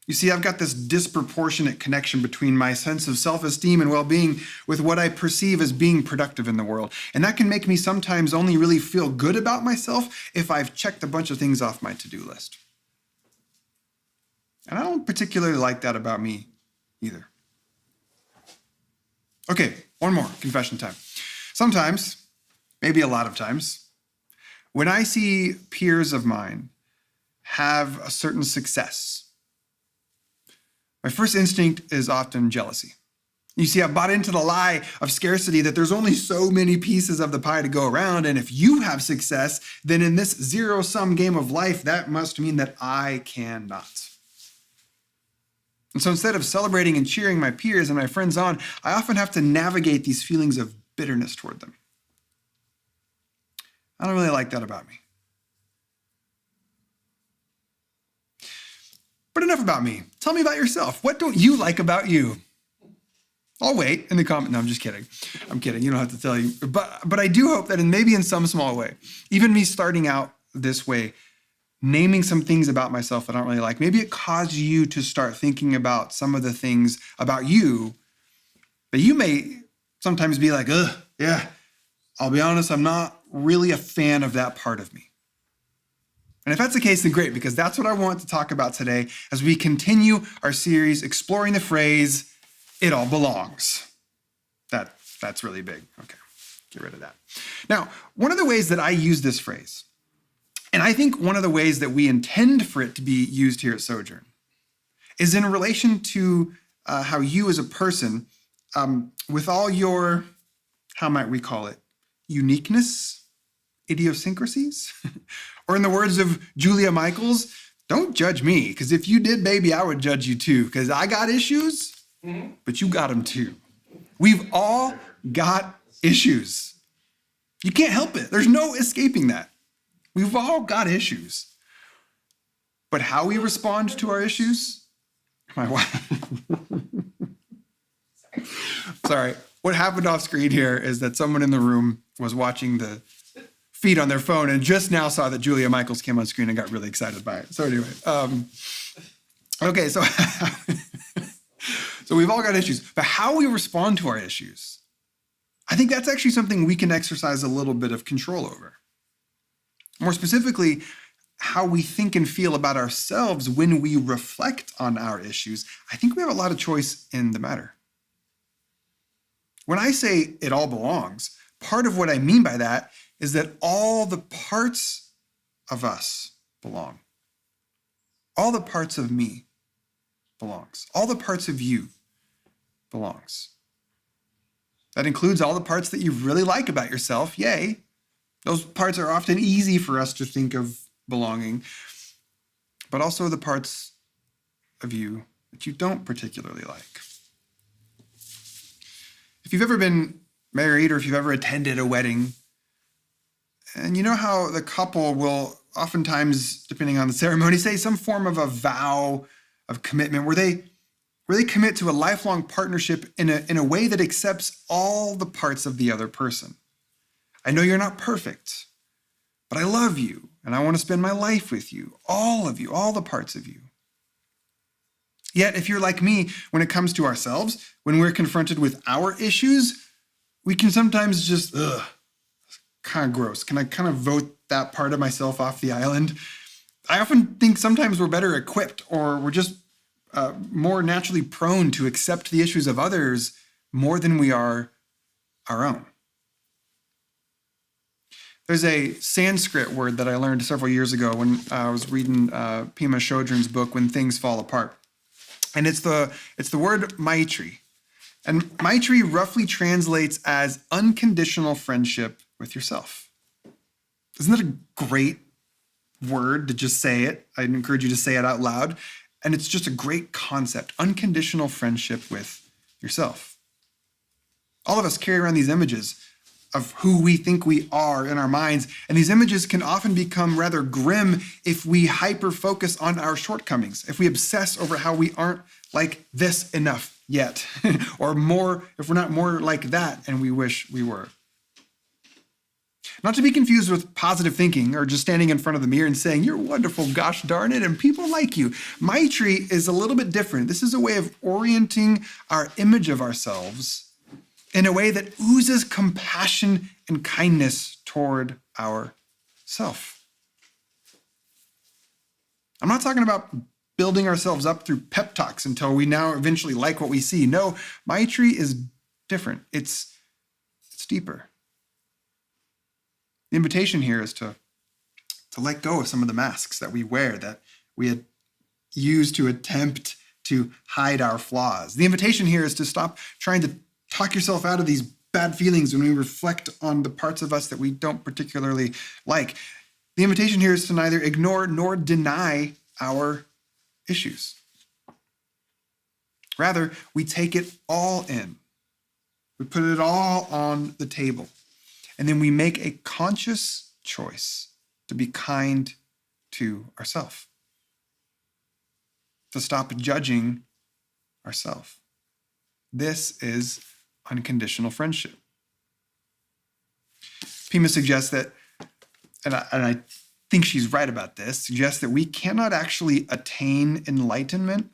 You see, I've got this disproportionate connection between my sense of self-esteem and well-being with what I perceive as being productive in the world. And that can make me sometimes only really feel good about myself if I've checked a bunch of things off my to-do list. And I don't particularly like that about me either. Okay, one more confession time. Sometimes, maybe a lot of times, when I see peers of mine have a certain success, my first instinct is often jealousy. You see, I've bought into the lie of scarcity that there's only so many pieces of the pie to go around, and if you have success, then in this zero-sum game of life, that must mean that I cannot. And so instead of celebrating and cheering my peers and my friends on, I often have to navigate these feelings of bitterness toward them. I don't really like that about me. But enough about me. Tell me about yourself. What don't you like about you? I'll wait in the comment. No, I'm just kidding. I'm kidding. You don't have to tell you. But I do hope that maybe in some small way, even me starting out this way, naming some things about myself that I don't really like, maybe it caused you to start thinking about some of the things about you that you may sometimes be like, yeah, I'll be honest, I'm not really a fan of that part of me. And if that's the case, then great, because that's what I want to talk about today as we continue our series exploring the phrase, it all belongs. That's really big. Okay, get rid of that. Now, one of the ways that I use this phrase, and I think one of the ways that we intend for it to be used here at Sojourn, is in relation to how you as a person, with all your, how might we call it, uniqueness, idiosyncrasies, or in the words of Julia Michaels, don't judge me, because if you did, baby, I would judge you too, because I got issues, but you got them too. We've all got issues. You can't help it. There's no escaping that. We've all got issues. But how we respond to our issues, my wife. Sorry. What happened off screen here is that someone in the room was watching the feed on their phone and just now saw that Julia Michaels came on screen and got really excited by it. So anyway, okay, so so we've all got issues, but how we respond to our issues, I think that's actually something we can exercise a little bit of control over. More specifically, how we think and feel about ourselves when we reflect on our issues, I think we have a lot of choice in the matter. When I say it all belongs, part of what I mean by that is that all the parts of us belong. All the parts of me belongs. All the parts of you belongs. That includes all the parts that you really like about yourself. Yay. Those parts are often easy for us to think of belonging, but also the parts of you that you don't particularly like. If you've ever been married or if you've ever attended a wedding, and you know how the couple will oftentimes, depending on the ceremony, say some form of a vow of commitment where they commit to a lifelong partnership in a way that accepts all the parts of the other person. I know you're not perfect, but I love you and I want to spend my life with you, all of you, all the parts of you. Yet, if you're like me, when it comes to ourselves, when we're confronted with our issues, we can sometimes just, kind of gross. Can I kind of vote that part of myself off the island? I often think sometimes we're better equipped or we're just more naturally prone to accept the issues of others more than we are our own. There's a Sanskrit word that I learned several years ago when I was reading Pema Chodron's book, When Things Fall Apart. And it's the word Maitri. And Maitri roughly translates as unconditional friendship with yourself. Isn't that a great word to just say it? I'd encourage you to say it out loud. And it's just a great concept, unconditional friendship with yourself. All of us carry around these images of who we think we are in our minds. And these images can often become rather grim if we hyper-focus on our shortcomings, if we obsess over how we aren't like this enough yet, or more, if we're not more like that and we wish we were. Not to be confused with positive thinking or just standing in front of the mirror and saying, you're wonderful, gosh darn it, and people like you. Maitri is a little bit different. This is a way of orienting our image of ourselves in a way that oozes compassion and kindness toward ourself. I'm not talking about building ourselves up through pep talks until we now eventually like what we see. No, Maitri is different. It's deeper. The invitation here is to let go of some of the masks that we wear, that we had used to attempt to hide our flaws. The invitation here is to stop trying to talk yourself out of these bad feelings when we reflect on the parts of us that we don't particularly like. The invitation here is to neither ignore nor deny our issues. Rather, we take it all in. We put it all on the table. And then we make a conscious choice to be kind to ourselves, to stop judging ourselves. This is unconditional friendship. Pema suggests that, and I think she's right about this, suggests that we cannot actually attain enlightenment.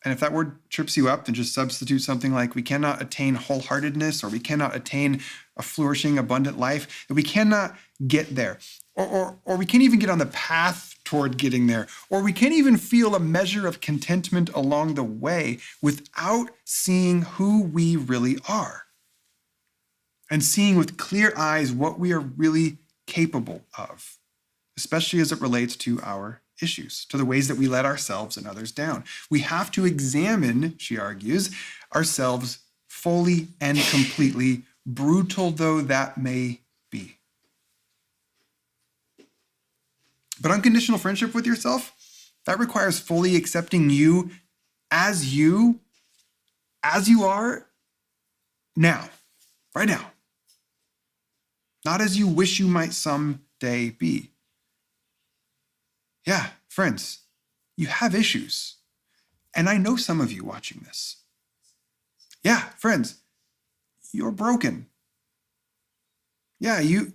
And if that word trips you up, then just substitute something like we cannot attain wholeheartedness, or we cannot attain a flourishing, abundant life, that we cannot get there. Or we can't even get on the path toward getting there. Or we can't even feel a measure of contentment along the way without seeing who we really are. And seeing with clear eyes what we are really capable of, especially as it relates to our issues, to the ways that we let ourselves and others down. We have to examine, she argues, ourselves fully and completely, brutal though that may be. But unconditional friendship with yourself, that requires fully accepting you you are now, right now. Not as you wish you might someday be. Yeah, friends, you have issues. And I know some of you watching this. Yeah, friends, you're broken. Yeah, you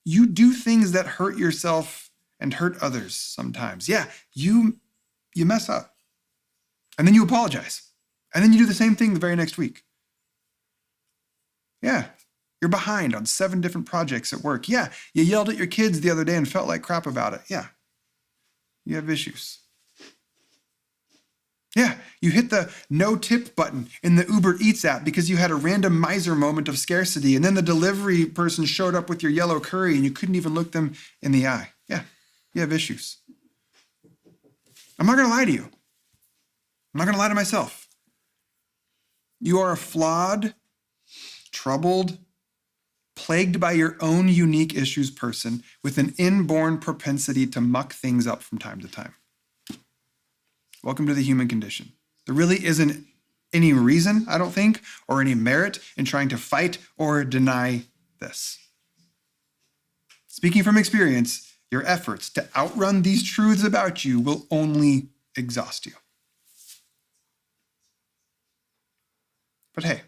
do things that hurt yourself and hurt others sometimes. Yeah, you mess up. And then you apologize. And then you do the same thing the very next week. Yeah, you're behind on 7 different projects at work. Yeah, you yelled at your kids the other day and felt like crap about it. Yeah. You have issues. Yeah, you hit the no tip button in the Uber Eats app because you had a random miser moment of scarcity, and then the delivery person showed up with your yellow curry and you couldn't even look them in the eye. Yeah, you have issues. I'm not going to lie to you. I'm not going to lie to myself. You are a flawed, troubled, plagued by your own unique issues person with an inborn propensity to muck things up from time to time. Welcome to the human condition. There really isn't any reason, I don't think, or any merit in trying to fight or deny this. Speaking from experience, your efforts to outrun these truths about you will only exhaust you. But hey,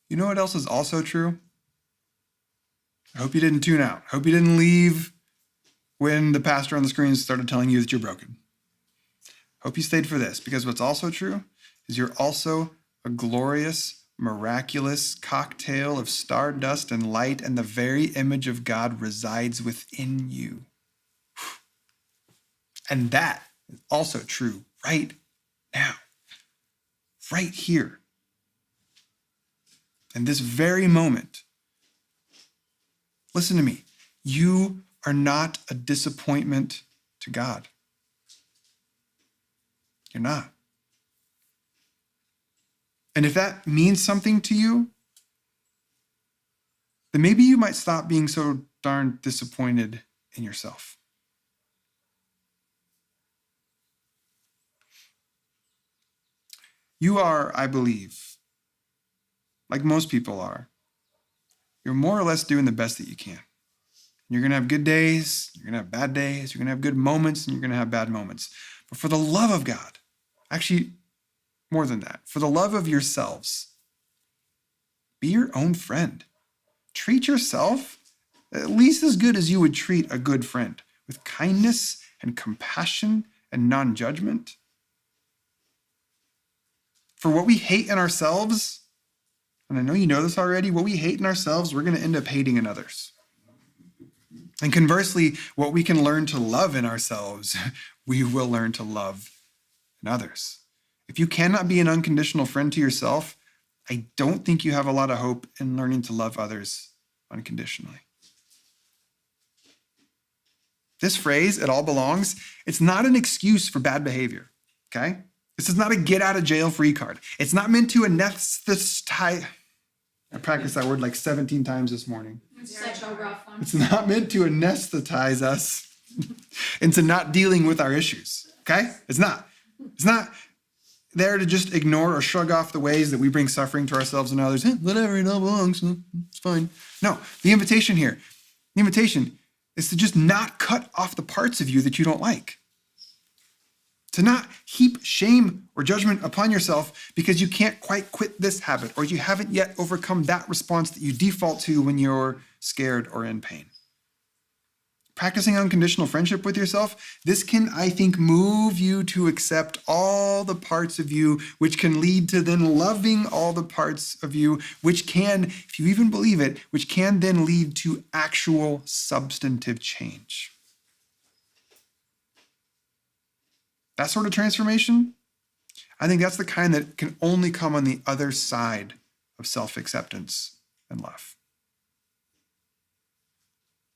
you know what else is also true? I hope you didn't tune out. I hope you didn't leave when the pastor on the screen started telling you that you're broken. I hope you stayed for this, because what's also true is you're also a glorious, miraculous cocktail of stardust and light, and the very image of God resides within you. And that is also true right now, right here. In this very moment, Listen to me. You are not a disappointment to God. You're not. And if that means something to you, then maybe you might stop being so darn disappointed in yourself. You are, I believe, like most people are, you're more or less doing the best that you can. You're going to have good days, you're going to have bad days, you're going to have good moments, and you're going to have bad moments. But for the love of God, actually, more than that, for the love of yourselves, be your own friend. Treat yourself at least as good as you would treat a good friend, with kindness and compassion and non-judgment. For what we hate in ourselves, and I know you know this already, what we hate in ourselves, we're going to end up hating in others. And conversely, what we can learn to love in ourselves, we will learn to love in others. If you cannot be an unconditional friend to yourself, I don't think you have a lot of hope in learning to love others unconditionally. This phrase, it all belongs, it's not an excuse for bad behavior, okay? This is not a get out of jail free card. It's not meant to anesthetize. I practiced that word like 17 times this morning. It's such a rough one. It's not meant to anesthetize us into not dealing with our issues, okay? It's not. It's not there to just ignore or shrug off the ways that we bring suffering to ourselves and others. Whatever, it all belongs, it's fine. No, the invitation is to just not cut off the parts of you that you don't like. To not heap shame or judgment upon yourself because you can't quite quit this habit or you haven't yet overcome that response that you default to when you're scared or in pain. Practicing unconditional friendship with yourself, this can, I think, move you to accept all the parts of you, which can lead to then loving all the parts of you, which can, if you even believe it, which can then lead to actual substantive change. That sort of transformation, I think that's the kind that can only come on the other side of self-acceptance and love.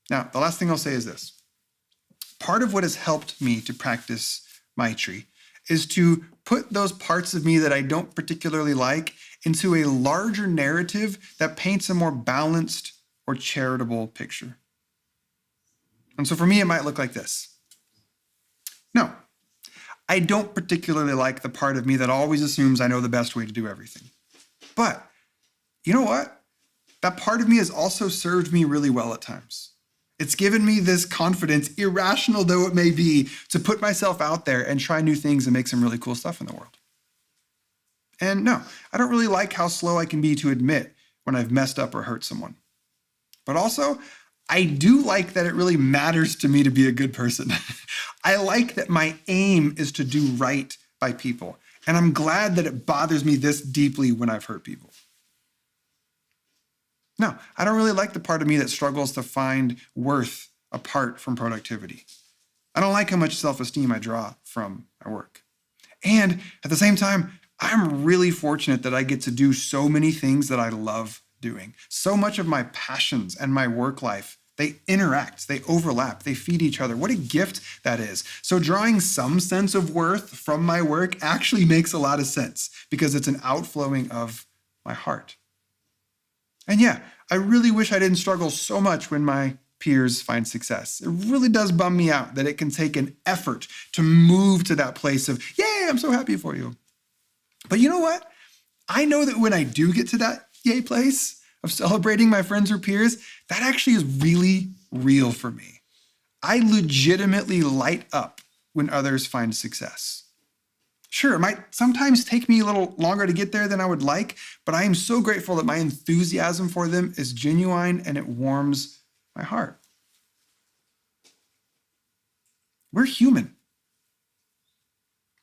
Now, the last thing I'll say is this. Part of what has helped me to practice Maitri is to put those parts of me that I don't particularly like into a larger narrative that paints a more balanced or charitable picture. And so for me, it might look like this. No, I don't particularly like the part of me that always assumes I know the best way to do everything. But you know what? That part of me has also served me really well at times. It's given me this confidence, irrational though it may be, to put myself out there and try new things and make some really cool stuff in the world. And no, I don't really like how slow I can be to admit when I've messed up or hurt someone. But also, I do like that it really matters to me to be a good person. I like that my aim is to do right by people. And I'm glad that it bothers me this deeply when I've hurt people. No, I don't really like the part of me that struggles to find worth apart from productivity. I don't like how much self-esteem I draw from my work. And at the same time, I'm really fortunate that I get to do so many things that I love doing. So much of my passions and my work life, they interact, they overlap, they feed each other. What a gift that is. So drawing some sense of worth from my work actually makes a lot of sense because it's an outflowing of my heart. And yeah, I really wish I didn't struggle so much when my peers find success. It really does bum me out that it can take an effort to move to that place of, yay, I'm so happy for you. But you know what? I know that when I do get to that yay place of celebrating my friends or peers, that actually is really real for me. I legitimately light up when others find success. Sure, it might sometimes take me a little longer to get there than I would like, but I am so grateful that my enthusiasm for them is genuine and it warms my heart. We're human.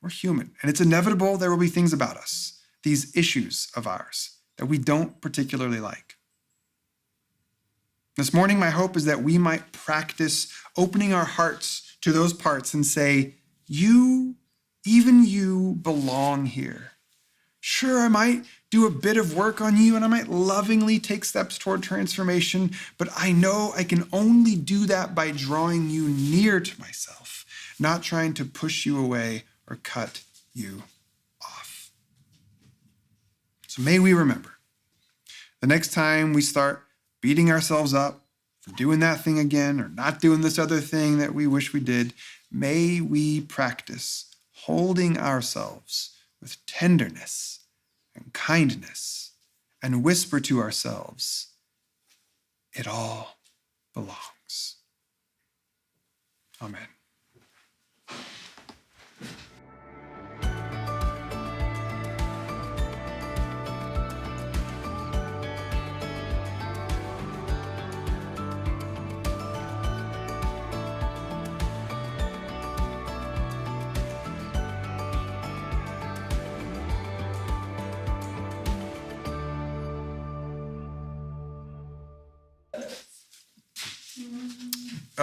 We're human, and it's inevitable there will be things about us, these issues of ours, that we don't particularly like. This morning, my hope is that we might practice opening our hearts to those parts and say, even you belong here. Sure, I might do a bit of work on you and I might lovingly take steps toward transformation, but I know I can only do that by drawing you near to myself, not trying to push you away or cut you off. So may we remember, the next time we start beating ourselves up for doing that thing again or not doing this other thing that we wish we did, may we practice holding ourselves with tenderness and kindness and whisper to ourselves, it all belongs. Amen.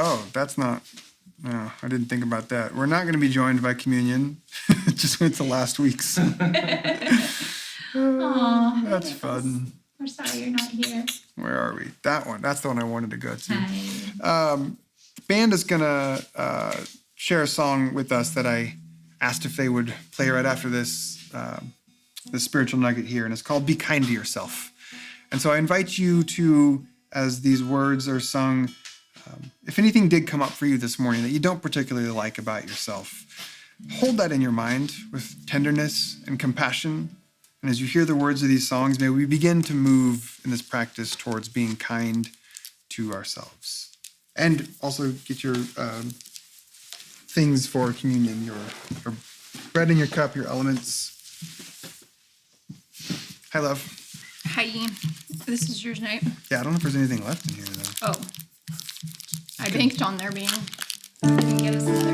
Oh, that's not, no, I didn't think about that. We're not going to be joined by communion. It just went to last week's. Aw, That's fun. we're sorry you're not here. Where are we? That one. That's the one I wanted to go to. Hi. Band is going to share a song with us that I asked if they would play right after this spiritual nugget here, and it's called Be Kind to Yourself. And so I invite you to, as these words are sung, if anything did come up for you this morning that you don't particularly like about yourself, hold that in your mind with tenderness and compassion. And as you hear the words of these songs, may we begin to move in this practice towards being kind to ourselves. And also get your things for communion, your bread in your cup, your elements. Hi, love. Hi. This is yours, night. Yeah, I don't know if there's anything left in here, though. Oh. I banked on there being. You can get us another.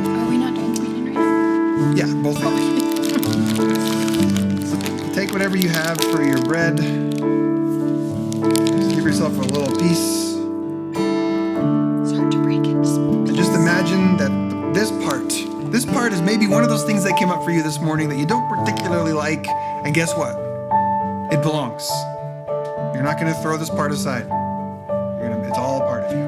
Are we not doing communion right now? Yeah, both things. Take whatever you have for your bread. Just give yourself a little piece. It's hard to break it. And just imagine that this part is maybe one of those things that came up for you this morning that you don't particularly like. And guess what? It belongs. You're not going to throw this part aside. It's all a part of you.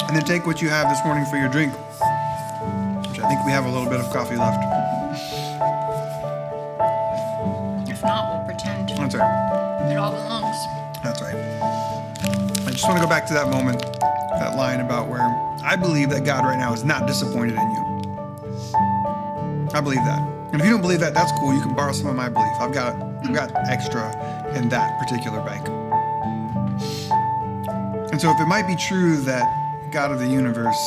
And then take what you have this morning for your drink, which I think we have a little bit of coffee left. If not, we'll pretend That's right. it all belongs. That's right. I just want to go back to that moment, that line about where I believe that God right now is not disappointed in you. I believe that. And if you don't believe that, that's cool. You can borrow some of my belief. I've got extra in that particular bank. And so if it might be true that God of the universe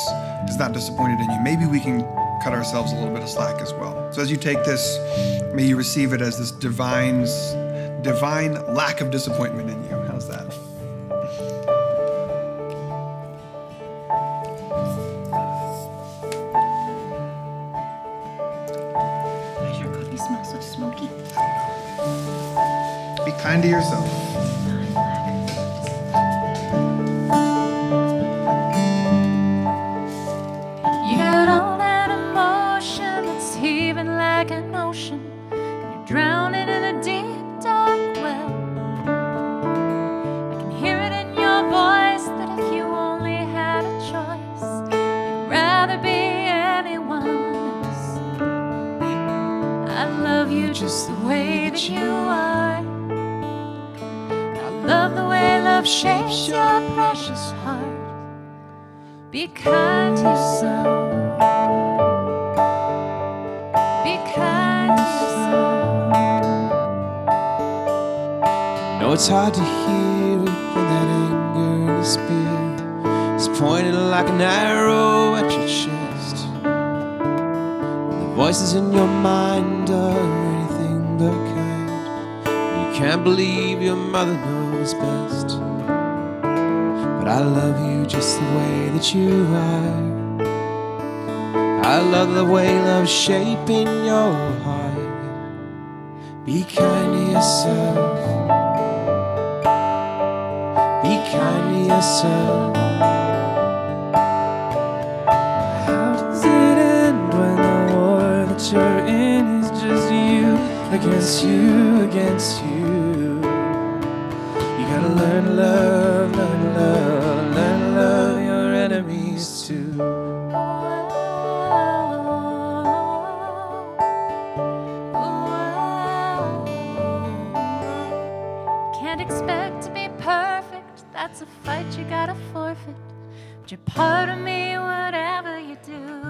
is not disappointed in you, maybe we can cut ourselves a little bit of slack as well. So as you take this, may you receive it as this divine lack of disappointment in you. How's that? Why does your coffee smell so smoky? Be kind to yourself. You got all that emotion that's heaving like an ocean. You're drowning in a deep, dark well. I can hear it in your voice that if you only had a choice, you'd rather be anyone else. I love you just the way that you are. I love the way love shapes your precious heart. Be kind to yourself. Be kind to yourself. No, it's hard to hear it when that anger and despair is pointed like an arrow at your chest. The voices in your mind are anything but kind. You can't believe your mother knows best. But I love you just the way that you are. I love the way love's shaping your heart. Be kind to yourself. Be kind to yourself. How does it end when the war that you're in is just you against you against you? You gotta learn to love, learn to love, learn to love your enemies too. Can't expect to be perfect, that's a fight you gotta forfeit. But you're part of me, whatever you do.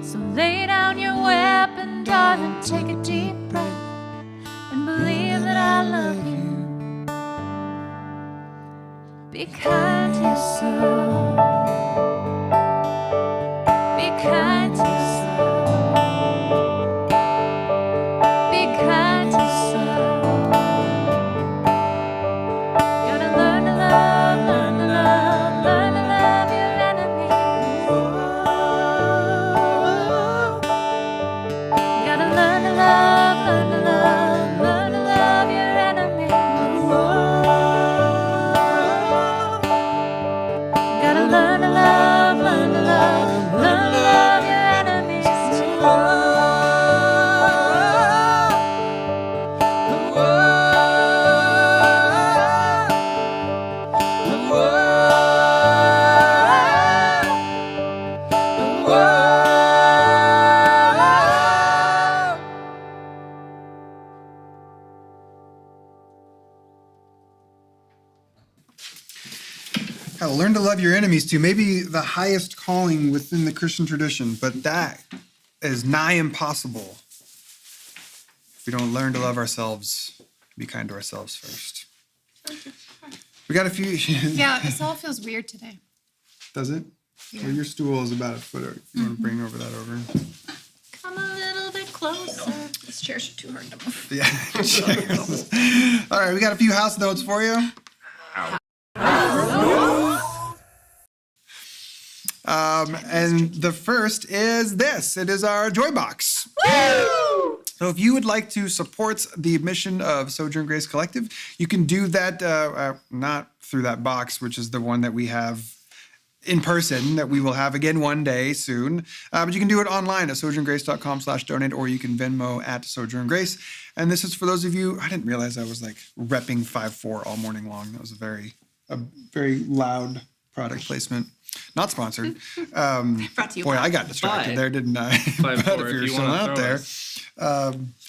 So lay down your weapon, darling, take a deep breath, and believe that I love you. Be kind to yourself. Be kind to yourself. Be kind to yourself. Gotta learn to love, learn to love, learn to love your enemies. Gotta learn to love, learn to love, learn to love your enemies. Gotta learn to love, learn to love, learn to love your enemies too. How to learn to love your enemies too. Maybe the highest calling within the Christian tradition, but that is nigh impossible if we don't learn to love ourselves, be kind to ourselves first. We got a few. Yeah, this all feels weird today. Does it? Well, your stool is about a foot. If you want to bring over that over. Come a little bit closer. These chairs are too hard to move. Yeah. Cheers. All right, we got a few house notes for you. And the first is this. It is our Joy Box. Woo! So if you would like to support the mission of Sojourn Grace Collective, you can do that not through that box, which is the one that we have in person that we will have again one day soon. But you can do it online at sojourngrace.com/donate, or you can Venmo at Sojourn Grace. And this is for those of you, I didn't realize I was like repping 5-4 all morning long. That was a very loud product placement. Not sponsored. Brought to you Boy, by- I got distracted there, didn't I? 5-4 But if you're if you still wanna out throw there. us.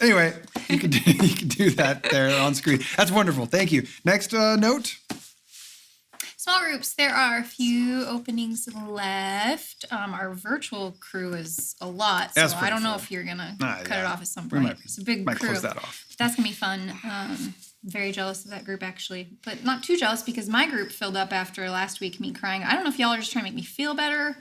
Anyway, you can do that there on screen. That's wonderful. Thank you. Next note. Small groups, there are a few openings left. Our virtual crew is a lot, so That's I pretty don't know full. if you're gonna cut yeah. it off at some We point. might- It's a big might crew. close that off. But that's gonna be fun. Very jealous of that group actually, but not too jealous because my group filled up after last week me crying. I don't know if y'all are just trying to make me feel better,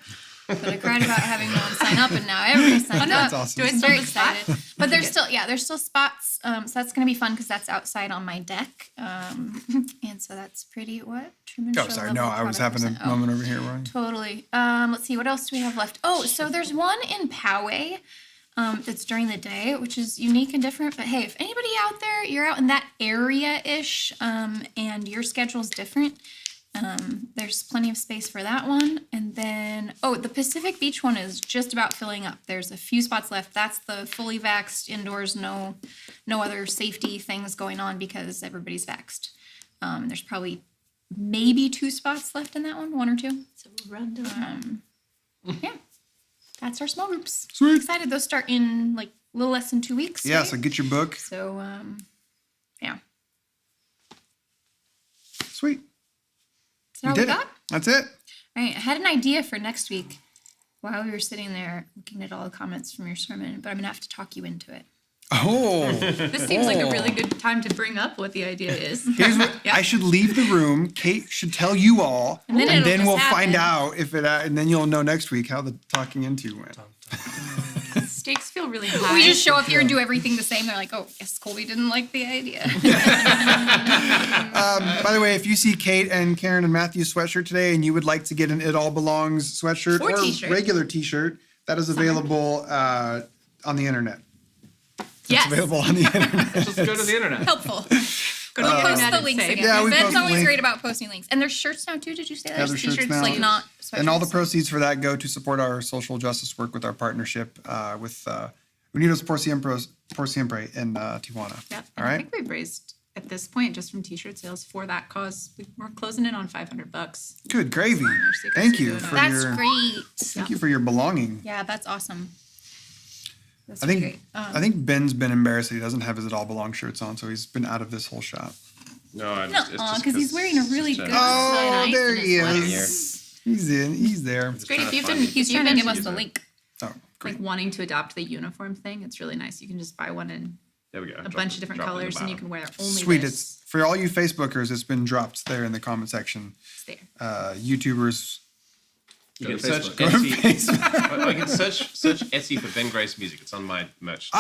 but I cried about having no one sign up, and now everybody signed up. That's awesome. I'm very excited. But there's still spots. So that's gonna be fun because that's outside on my deck. And so that's pretty. What? Truman Oh, Show sorry. level No, I was having a 100%. moment over here, Ryan. Totally. Let's see, what else do we have left? Oh, so there's one in Poway that's during the day, which is unique and different. But hey, if anybody out there, you're out in that area-ish, and your schedule's different, there's plenty of space for that one. And then, the Pacific Beach one is just about filling up. There's a few spots left. That's the fully vaxxed indoors, no other safety things going on because everybody's vaxxed. There's probably maybe 2 spots left in that one or 2. So we'll run down. Yeah, that's our small groups. Sweet. Excited. Those start in like a little less than 2 weeks. Yeah, right? so get your book. So, yeah. Sweet. Is that all we Did it. got? That's it. All right. I had an idea for next week while we were sitting there looking at all the comments from your sermon, but I'm going to have to talk you into it. Oh. This seems like a really good time to bring up what the idea is. Here's what I should leave the room. Kate should tell you all, And then it'll just we'll find happen. out if it. And then you'll know next week how the talking into went. Stakes feel really high. We just show up here and do everything the same. They're like, oh, guess Colby didn't like the idea. By the way, if you see Kate and Karen and Matthew's sweatshirt today, and you would like to get an "It All Belongs" sweatshirt Or t-shirt. regular T-shirt, that is available on the internet. It's Yes. available on the internet. Just go to the internet. Helpful. Go to the Post internet the and links save. again. Yeah, we Ben's post the always link. great about posting links. And there's shirts now too. Did you say that? Yeah, there's shirts now. like not And all the sweatshirts. proceeds for that go to support our social justice work with our partnership with Unidos por Siempre in Tijuana. Yep. All And I right. think we've raised at this point just from T-shirt sales for that cause. We're closing in on $500. Good gravy. Our secrets Thank are you doing for it. That's your great. thank you for your belonging. Yeah, that's awesome. That's I think great. I think Ben's been embarrassed that he doesn't have his It All Belong shirts on, so he's been out of this whole shop. No, I No, just, it's just because he's wearing a really it's good. just, Oh, nice there in he his is. He's in. He's there. It's Great if you've been He's trying to give us the link. Oh, great. like wanting to adopt the uniform thing. It's really nice. You can just buy one in There we go. a bunch of different colors, and you can wear only Sweet. this. It's for all you Facebookers. It's been dropped there in the comment section. It's there. YouTubers. You Go can to search Facebook. Etsy. I can search Etsy for Ben Grace music. It's on my merch.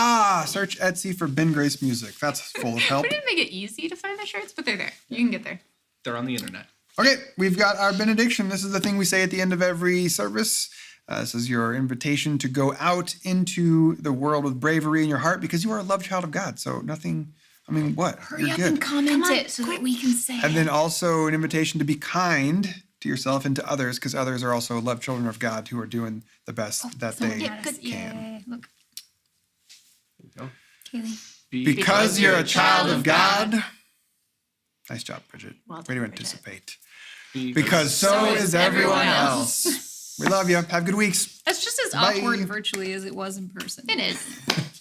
Search Etsy for Ben Grace Music. That's full of help. We didn't make it easy to find the shirts, but they're there. You can get there. They're on the internet. Okay, we've got our benediction. This is the thing we say at the end of every service. This is your invitation to go out into the world with bravery in your heart because you are a loved child of God. So nothing, I mean, what? Hurry You're up good. and comment it so that we can say And it. then also an invitation to be kind to yourself and to others because others are also loved children of God who are doing the best that Someone they got us. can. Yay. Look, go. Kaylee. Because you're a child of God. Nice job, Bridget. Well Way to done, Bridget. anticipate. Because so is everyone everyone else. We love you. Have good weeks. That's just as Bye. awkward virtually as it was in person. It is.